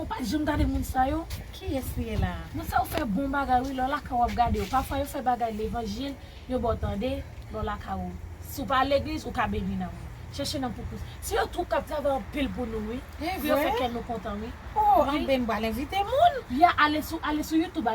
pas de regarder moun sa yo. Qui est là? Moun sa ou fait bon bagay oui, là ka ou regarder. Parfois yo fait bagay l'évangile, yo botande, là ka ou. Si ou pas à l'église ou ka béni nan. Chercher nan pour plus. Si yo tout cap travail pile pour nous oui. Yo fait qu'elle nous content oui. Oh, on ben ba l'inviter moun. Ya aller sur YouTube,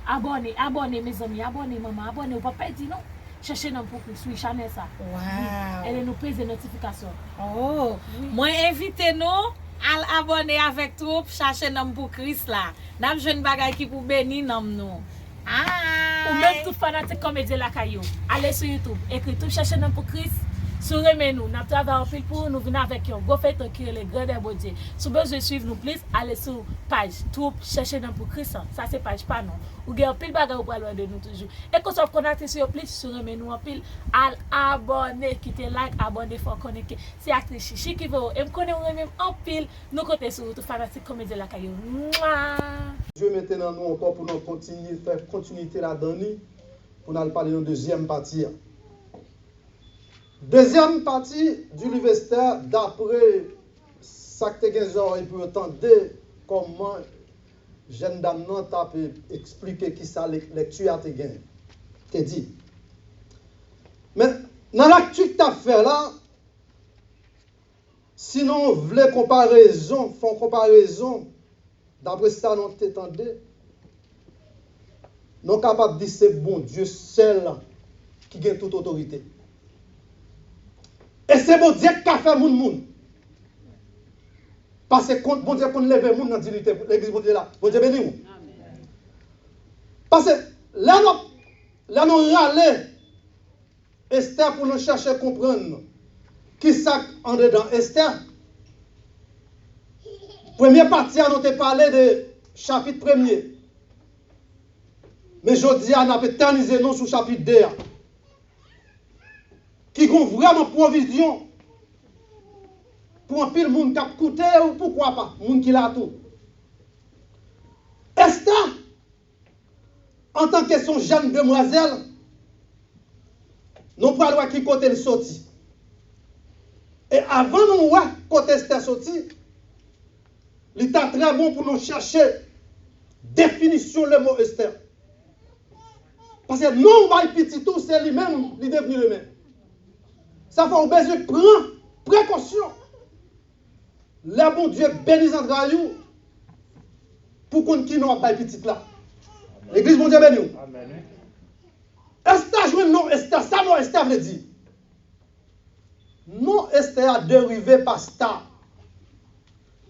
abonnez mes amis, abonnez maman, abonnez ou pas perdre non. Cherchez nan pour plus oui channel ça. Wow. Elle nous pèse des notifications. Oh, moi invitez nous à abonner avec troupe chercher nom pour Christ là. N'a jeune bagay qui pour bénir nom nous. Ah. Ou même tout fanatique comédien la caillou. Allez sur YouTube, écrit tout chercher nom pour Christ. Sourez nous, n'a travaillé en pile pour nous venir avec eux. Go faites qui les grands bon Dieu. Si vous besoin suivre nous plus, allez sur page troupe chercher nom pour Christ. Ça c'est page pas non. Ou gagne pile bagay ou pas loin de nous toujours. Et qu'on soit connecté sur plus sourez nous en pile à abonner, quitter like, abonner faut connecter. C'est actrice chichi qui veut et me connaît même en pile nous côté sur tout fanatique comédien la caillou. Dieu maintenant nous encore pour nous continuer faire continuité là-dedans pour nous parler de deuxième partie. Deuxième partie du livre Esther, d'après ça que tu as pu entendre, comment jeune dame t'a expliqué qui ça lecture a te dit. Mais dans l'actu que tu as fait là, sinon on voulait comparaison, font comparaison, d'après ça nous t'entendez, nous sommes capables de dire c'est bon Dieu seul qui a toute autorité. Et c'est bon Dieu qui a fait moun. Parce que bon Dieu qu'on lève moun dans dignité, l'église bon Dieu là. Bon Dieu béni vous. Parce que là nous râler Esther pour nous chercher à comprendre qui ça en dedans Esther. Première partie on a parlé de chapitre 1er. Mais aujourd'hui on a éternisé nous sur chapitre 2. Qui ont vraiment provision pour un pile monde qui a coûté ou pourquoi pas, monde qui l'a tout. Esther, en tant que son jeune demoiselle, nous parlons qui côté le sorti. Et avant nous voir côté Esther sorti, il était très bon pour nous chercher définition le mot Esther. Parce que non, va petit tout, c'est lui-même, il est devenu le même. Ça fait besoin de prendre précaution. Le bon Dieu bénisse entre nous pour qu'on qui n'a pas petit là. L'église bon Dieu bénisse. Amen. Esther joué non Esther, ça non Esther veut dire. Non Esther a dérivé par star.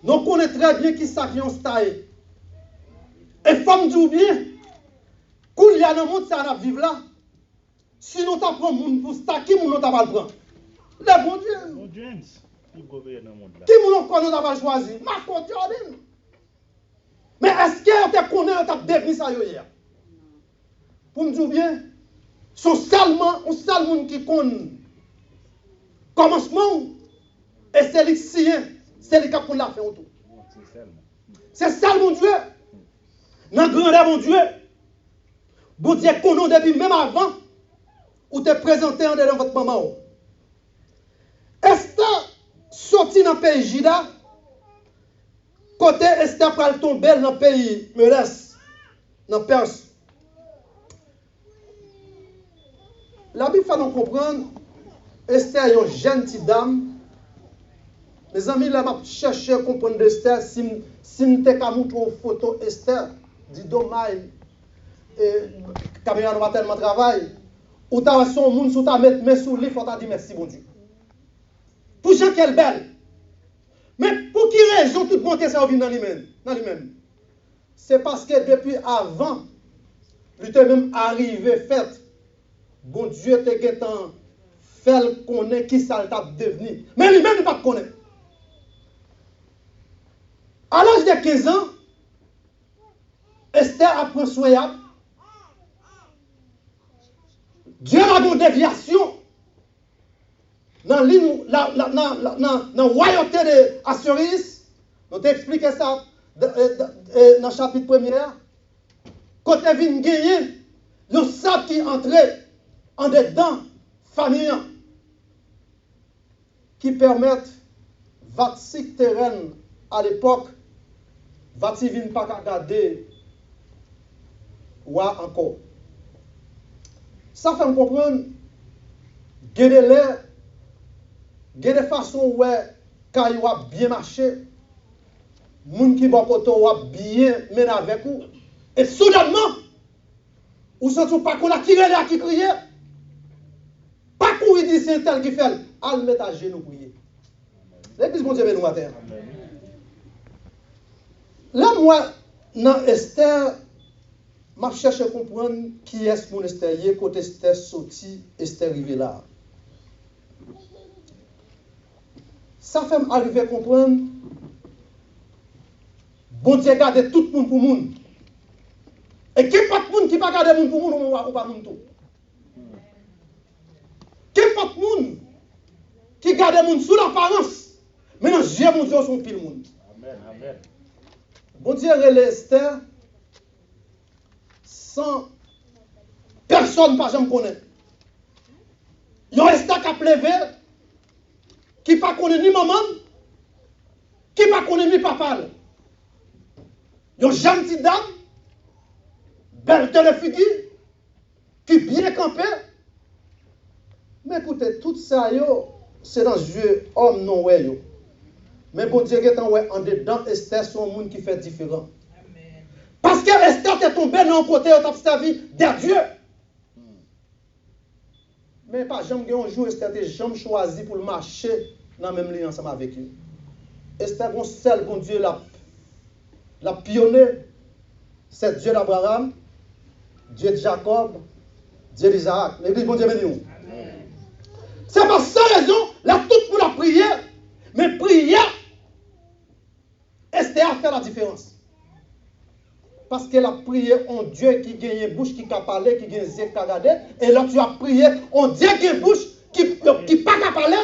Nous connaissons très bien qui ça qui est star. Et femme dit bien, quand il y a dans le monde ça va vivre là. Si nous t'apprenons moun pour star, qui nous t'a pas le prendre? Le bon Dieu. Qui nous pas choisi? Ma côté mais est-ce que tu connais que tu as devenu ça hier? Pour me dire bien, son salement, ou salmon qui connaît commencement, et c'est lui c'est lui qui a la fin autour. C'est ça mon Dieu. Dans le grandeur mon Dieu. Bon Dieu connaît depuis même avant, ou te présenté en dedans votre maman. Esther sorti dans le pays Juda, côté Esther pral tomber dans le pays Meres, dans Perse. La Bible fait nous comprendre, Esther est une jeune petite dame. Mes amis, là, je cherche à comprendre Esther. Si je te montre une photo Esther, dis dommage, caméra n'a pas tellement travail, ou tu as son monde, ou tu as mis sous lui, il faut dire merci, bon Dieu. Pour gens qu'elle belle. Mais pour qui raison toute bonté ça vient dans lui-même? C'est parce que depuis avant, il était même arrivé fait. Bon Dieu te guettant fait connaître qui ça t'a devenu. Mais lui-même il pas connaître. À l'âge de 15 ans, Esther apprend soya. Dieu a une déviation. Dans la royauté de Assyrie, nous t'expliquons ça dans le chapitre 1er. Quand tu viens gagner, le sable qui entrait en dedans, famille, qui permettent 25 terrains à l'époque va-t-il venir pas regarder ou encore. Ça fait me comprendre que des façons où quand il a bien marché, moun qui bon côté a bien mené avec vous et soudainement ou sentez pas qu'on a tiré là qui criait pas courir dire c'est tel qui fait al mettre à genoux prier. L'église bon Dieu nous matin. Là moi dans Esther m'a cherché à comprendre qui est mon Esther hier côté Esther sorti Esther arrivé là. Ça fait m'arriver à comprendre bon Dieu garde tout le monde pour le monde. Et qu'il n'y a pas de monde qui ne pas garder le monde pour le monde, ou pas le monde tout. Qu'il n'y a pas de monde qui garde le monde sous l'apparence. Mais non, Dieu, mon Dieu, son pile monde. Amen, amen. Bon Dieu, relève Esther sans personne pas jamais connaître. Il y a Esther qui a plevé, qui ne connaît ni maman, qui ne connaît ni papa. Il y a une gentille dame, belle de figure, qui bien campé. Mais écoutez, tout ça, c'est dans les yeux homme non ouais. Mais bon Dieu, en dedans, Esther, c'est un monde qui fait différent. Amen. Parce que Esther est tombée dans un côté où tu as servi de Dieu. Mais pas jamais un jour, Esther n'a jamais choisi pour marcher dans le même lien ensemble avec eux. Esther, bon seul bon Dieu, la pionnier, c'est Dieu d'Abraham, Dieu de Jacob, Dieu d'Isaac. L'église, bon Dieu, béni. C'est pour cette raison, là, tout pour la prière, mais prière, Esther a fait la différence. Parce qu'elle a prié en Dieu qui gagne une bouche qui peut parler, qui gagne une yeux qui regarder, et là tu as prié en Dieu qui a une bouche qui ne peut pas parler,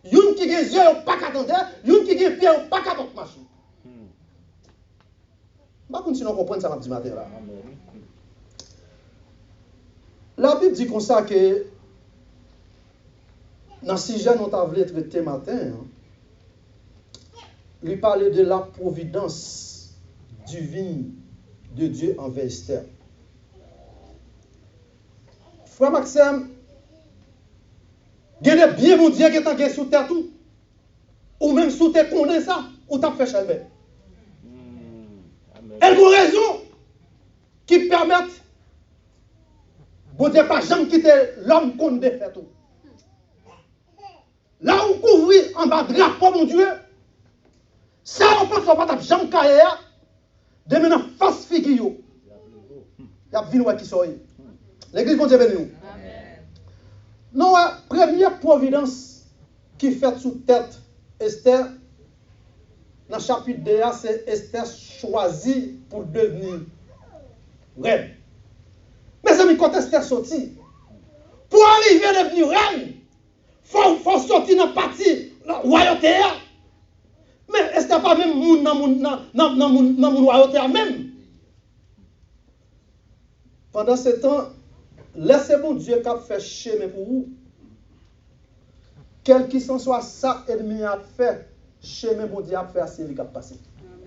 une qui gagne yeux qui ne pas attendre, une qui gagne pied qui ne pas marcher. Je ne sais pas si vous comprenez ça ce matin là. La Bible dit comme ça que dans le sujet dont on a voulu traiter matin, lui parler de la providence divine de Dieu envers Esther. Frère Maxime, il y a bien mon Dieu qui est sous terre tout, ou même sous terre condamné ça, ou t'as fait chalbé. Elle a une raison qui permet bon Dieu pas jamais quitter l'homme qu'on défait tout. Là où couvrir en bas drapeau mon Dieu, ça on pense pas jamais carrière de maintenant face figure. Il y a vu qui sont. L'église bon Dieu béni nous. Non, première providence qui fait sous tête Esther dans le chapitre 2, c'est Esther choisie pour devenir reine. Mes amis, quand Esther sortit, pour arriver à devenir reine, il faut sortir dans la partie royauté. Mais Esther pas même moun dans mon royauté même. Pendant ce temps, laissez mon Dieu qui a fait chemin pour vous. Quel qu'il soit ça, ennemi a fait, chemin mon Dieu a fait, c'est lui qui a passé.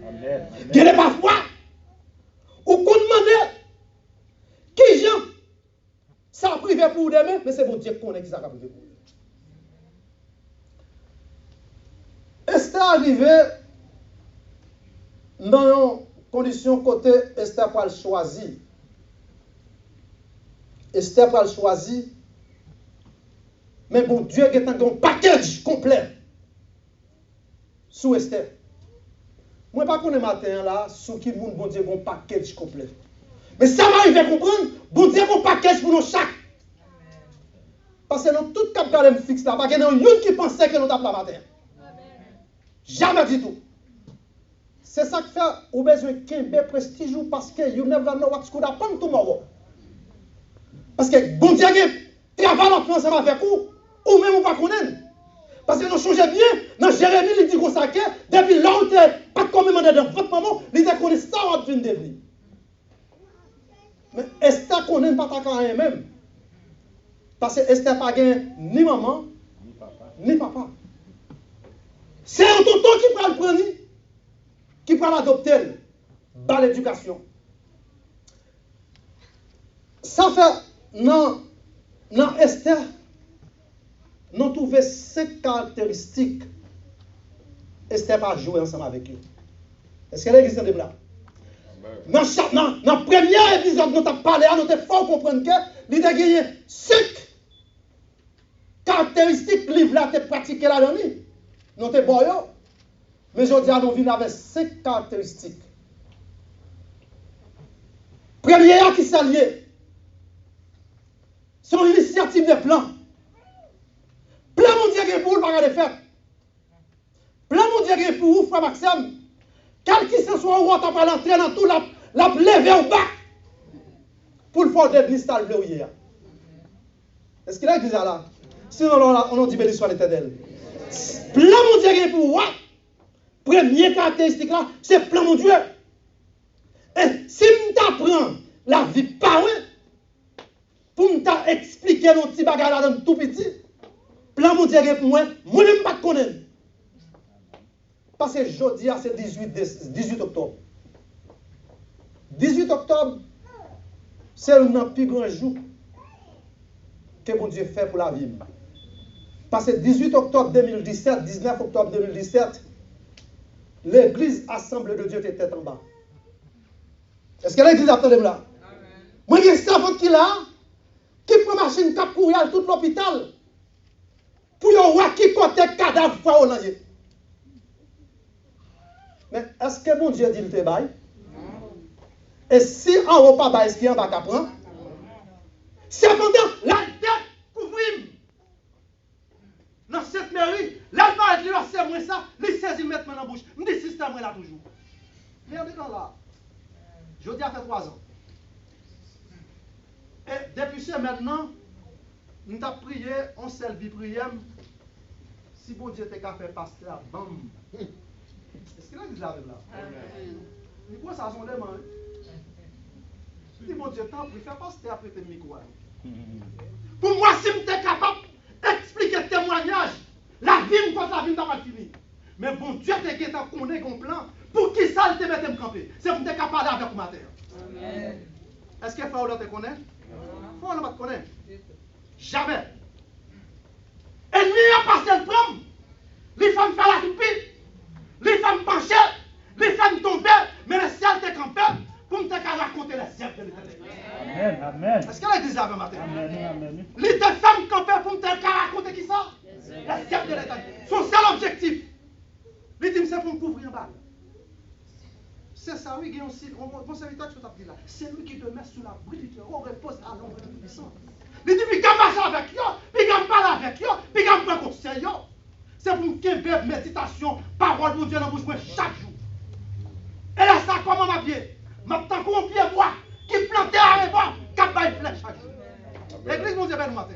Amen. Il n'est pas foi. Ou qu'on demande qui Jean, ça a privé pour vous demain, mais c'est mon Dieu qui connaît qui ça a privé pour vous. Esther arrivé dans une condition côté Esther pour le choisir. Esther pour le choisir. Mais bon Dieu a un package complet sous Esther. Moi, je ne sais pas qu'on est matin là, sous qui bon Dieu a un package complet. Mais ça m'arrive à comprendre, bon Dieu a un package pour nous chaque. Parce que nous, tout cap garde fixe là, parce que nous, une qui pensait que nous avons la matin. Jamais du tout. C'est ça qui fait ou besoin de prestige parce que you never know what's going to happen tomorrow. Parce que bon Dieu travaille ensemble avec vous, ou même on pas connaître. Parce que nous changeons bien, dans Jérémie, il dit qu'on s'est depuis là où tu n'es pas comme dans votre maman, il dit qu'on est ça ou d'une devenir. Mais Esther connaît pas ta carrière même. Parce que Esther n'a pas ni maman, ni papa. C'est un tonton qui prend le prendre, qui prend l'adopter. bas l'éducation. Ça fait, dans Esther, nous trouvons 5 caractéristiques. Esther pas jouer ensemble avec eux. Est-ce qu'elle existe de là? Dans le premier épisode, nous avons parlé, nous avons fort comprendre que il a gagné 5 caractéristiques livre là te pratiqué là dedans. Nous te bon. Mais je dis à nous venons avec 5 caractéristiques. Première qui s'allie, son initiative de plan. Plan mondial pour le bagage de faire. Plan mondial pour vous, frère Maxime. Quel qui ce soit où on t'a pas l'entrée dans tout la lever au bas. Pour le faire de l'église salvé hier. Est-ce qu'il a dit ça là? Sinon on dit béni soit l'éternel. Plan mondial pour vous. Première caractéristique là, c'est plan mondial. Et si je t'apprends la vie parole, pour me expliquer nos petits bagages là dans tout petit, plan mondial pour moi, moi-même pas connaître. Parce que jeudi, c'est 18 octobre. 18 octobre, c'est le plus grand jour que mon Dieu fait pour la vie. Parce que 18 octobre 2017, 19 octobre 2017, l'église Assemblée de Dieu était en bas. Est-ce que l'église attendez là? Moi, j'ai un servant qui là, qui prend machine cap courir à tout l'hôpital pour voir qui côté cadavre fois au nager. Mais est-ce que mon Dieu dit le travail? Et si en haut pas est-ce qu'il y a un bac à prendre? Cependant, la tête couvrir. Dans cette mairie, la mère lui a serré ça, lui saisit maintenant dans la bouche. Je dis système là toujours. Regardez dans là. Je dis à fait 3 ans. Et depuis ce maintenant, nous avons prié, on s'est levé prière. Si bon Dieu était qu'à faire pasteur, bam. Est-ce qu'il a dit là avec là? Il quoi ça son démon? Je dis mon Dieu, tant pis, fais pasteur après tes micros. Pour moi, si je suis capable d'expliquer le témoignage, la vie, quand la vie n'a pas fini. Mais bon Dieu, tu es connaît un plan. Pour qui ça, il te mette me camper? C'est pour te capable avec ma terre. Est-ce que Fao te connaît? Fao ne te connaît? Jamais. Et lui a passé le problème. Les femmes font la toupie. Les femmes penchaient. Les femmes tombaient. Mais le ciel te campé pour me raconter les siècles de l'éternel. Amen, amen. Est-ce qu'elle a dit ça avec ma terre? Amen, amen. Les femmes campées pour me raconter qui ça? Les siècles de l'éternel. Son seul objectif. Les dit c'est pour me couvrir en balle. C'est ça, oui, mon serviteur qui t'a dit là. C'est lui qui te met sous l'abri du Dieu. On repose à l'ombre du puissant. Il dit, puis quand marche avec eux, puis quand parle avec eux, puis quand prend conseil. C'est pour me méditation, parole de Dieu dans la bouche chaque jour. Et là, ça, comment m'a pied? Maintenant, qu'on pied moi, qui plantait avec moi, qui a pas une flèche chaque jour. L'église, mon Dieu, belle matin.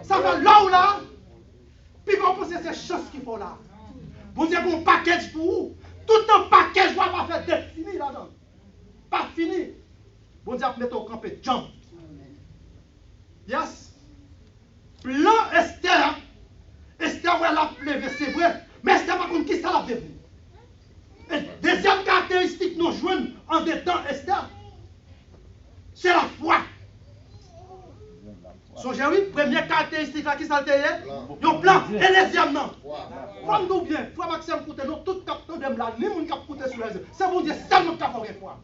Ça fait là ou là, puis qu'on pense que c'est ces choses qu'il faut là. Bon Dieu, bon package pour vous. Tout un paquet, je ne vais pas faire d'être fini là-dedans. Pas fini. Bon Dieu, mettre au campé de jambes. Yes. Plan Esther. Esther, elle a levé, c'est vrai. Mais Esther, par contre, qui ça l'a devenu? Deuxième caractéristique, nous jouons en dedans Esther. C'est la foi. Songez, oui, première caractéristique là qui s'altérait, le plan, et les deuxième non. Femme-nous bien, frère Maxime, écoutez, nous, tout capteur de là, ni moun cap écouter sur les yeux. C'est bon Dieu, seulement qui a fait foi.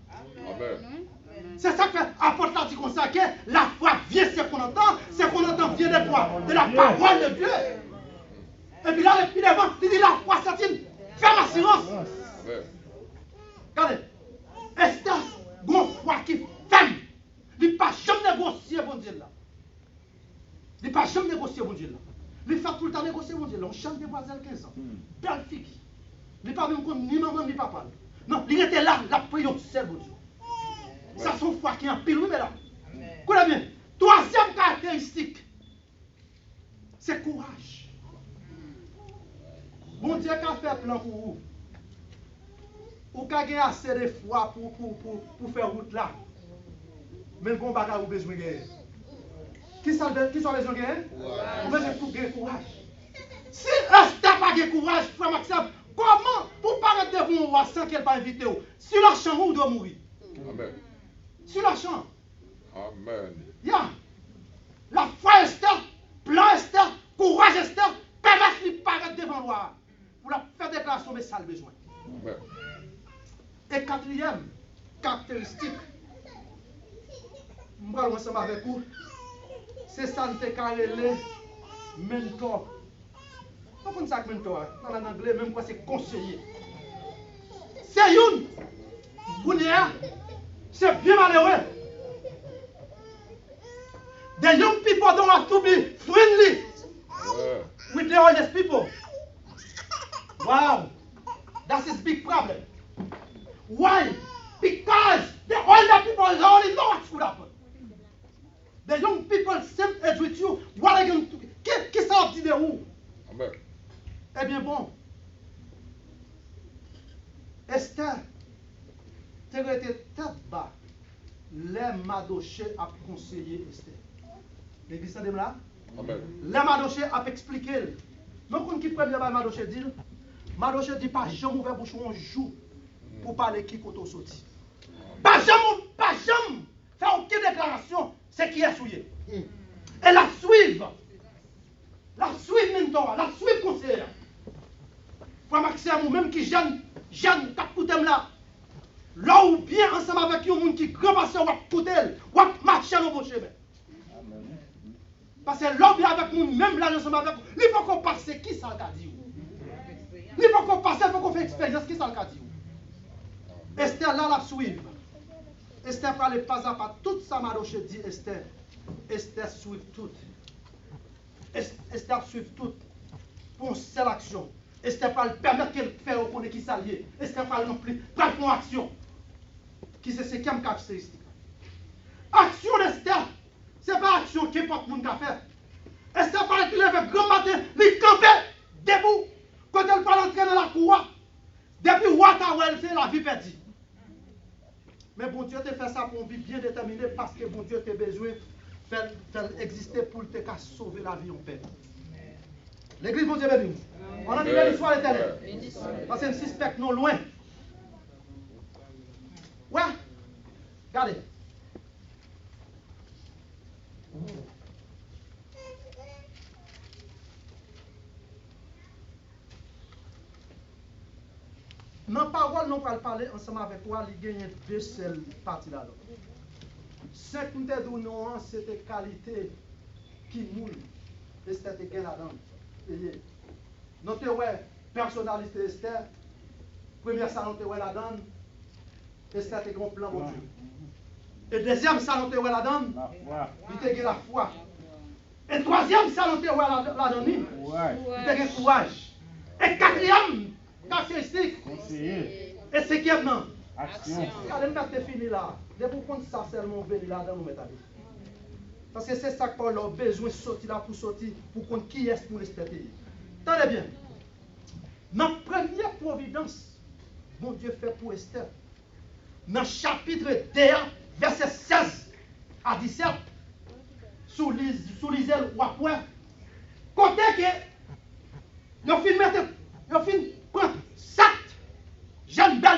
C'est ça que l'apôtre l'a dit comme ça, que la foi vient, c'est qu'on entend vient de quoi? De la parole de Dieu. Et puis là, depuis devant, il dit la foi, c'est une ferme assurance. Regardez, Esther, une foi qui ferme. Il n'a pas jamais négocié, bon Dieu là. Il n'a pas jamais négocié, bon Dieu là. Il fait tout le temps négocier, mon Dieu là. On chante demoiselle 15 ans. Belle fille. Il n'a pas même connu ni maman ni papa. Non, il était là, la prière seul, bon Dieu. Ça, son foi qui est en pile, oui, mais là. Écoutez bien. Troisième caractéristique, c'est courage. Bon Dieu, qu'a fait plan pour vous? Ou qu'a gagné assez de foi pour faire route là. Mais bon bagage, vous besoin de gagner. Qui sont besoin de gagner? Vous besoin de gagner courage. Si Esther n'a pas de courage, frère Maxime, Comment pour paraître devant un roi sans qu'elle pas invité ou? Si la chambre ou doit mourir. Amen. Si la chambre. Amen. Yeah. La foi Esther, plan Esther, courage Esther, permettre de paraître devant le roi pour la faire déclaration mais ça le besoin. Amen. Et quatrième caractéristique, je vais ensemble avec vous, c'est ça qui est mentor. Vous comprenez ça que mentor? Dans l'anglais, même quoi c'est conseiller. C'est une, c'est bien malheureux. The young people don't have to be friendly with the oldest people. Wow, that's his big problem. Why? Because the older people already know what should happen. The young people same age with you. What are you going to do? Qu'est-ce que ça dit de vous? Amen. Eh bien bon, Esther, tu as été tête bas. Les Madoché a conseillé Esther. L'église de là? Amen. Les Madoché a expliqué. Donc, qui premier Madoché dit, Madoché dit pas jamais ouvert bouche un jour pour parler qui côté sorti. Pas jamais faire aucune déclaration, c'est qui est souillé. Et la suivre mentor, la suivre conseiller. Pour Maxime ou même qui jeune capoutem là. Là ou bien ensemble avec un monde qui grand passé ou poutel, ou marcher dans vos chemins. Parce que l'homme avec nous, même là, ensemble avec nous, il faut qu'on passe qui ça le dit. Il faut qu'on passe, il faut qu'on fasse expérience qui ça le dit. Esther là la suivre. Esther parle pas à pas. Tout ça m'a dit Esther. Esther suit tout. Esther suit tout. Pour une seule action. Esther parle permettre qu'elle fasse reconnaître qui s'allie. Esther parle non plus. Pas pour action. Qui c'est ce qui est caractéristique. Action d'Esther. Ce n'est pas action qui porte mon café. Esther parle qu'il lève grand matin, il campait debout. Quand elle parle entrer dans la cour, depuis Watawell, c'est la vie perdue. Mais bon Dieu te fait ça pour une vie bien déterminée parce que bon Dieu t'a besoin de faire exister pour te sauver la vie en paix. L'église, bon Dieu béni. On a dit l'histoire éternelle. Parce que nous suspectons non loin. Ouais. Regardez. Dans la parole, nous allons parler ensemble avec toi, il y a deux seules parties là. Cinq nous c'était qualité qui moule. Et c'était quelle là-dedans. Nous avons personnalité Esther. Première ça, nous avons là-dedans. Esther était grand plan, mon Dieu. Et deuxième ça, nous avons là-dedans. Il était la foi. Et troisième ça, nous avons là-dedans. Il était le courage. Et quatrième, caractéristique. Et cinquième, non. Action. Regardez, nous avons fini là. De pour prendre ça seulement, venir là-dedans, nous mettre à parce que c'est ça que Paul a besoin de sortir là pour sortir, pour qu'on qui est pour respecter. Tenez bien. Dans la première providence, mon Dieu fait pour Esther, dans le chapitre 2, verset 16 à 17, sous l'iselle ou après, côté que, ils ont fin prendre 7 jeunes belles